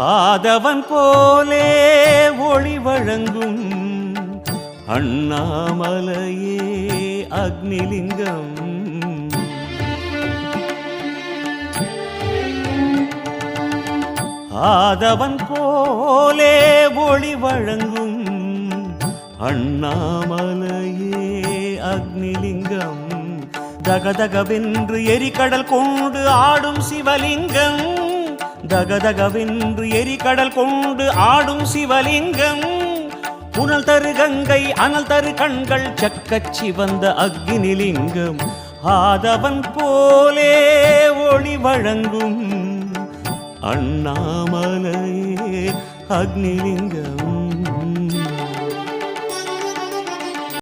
ஆதவன் போலே ஒளி வழங்கும் அண்ணாமலையே அக்னிலிங்கம். ஆதவன் போலே ஒளி வழங்கும் அண்ணாமலையே அக்னிலிங்கம். தகதகவென்று எரிகடல் கொண்டு ஆடும் சிவலிங்கம். தகதகவென்று எரிகடல் கொண்டு ஆடும் சிவலிங்கம். புனல் தரு கங்கை அனல் தரு கண்கள் சக்கச் சிவந்த அக்னிலிங்கம். ஆதவன் போலே ஒளி வழங்கும் அண்ணாமலையே அக்னிலிங்கம்.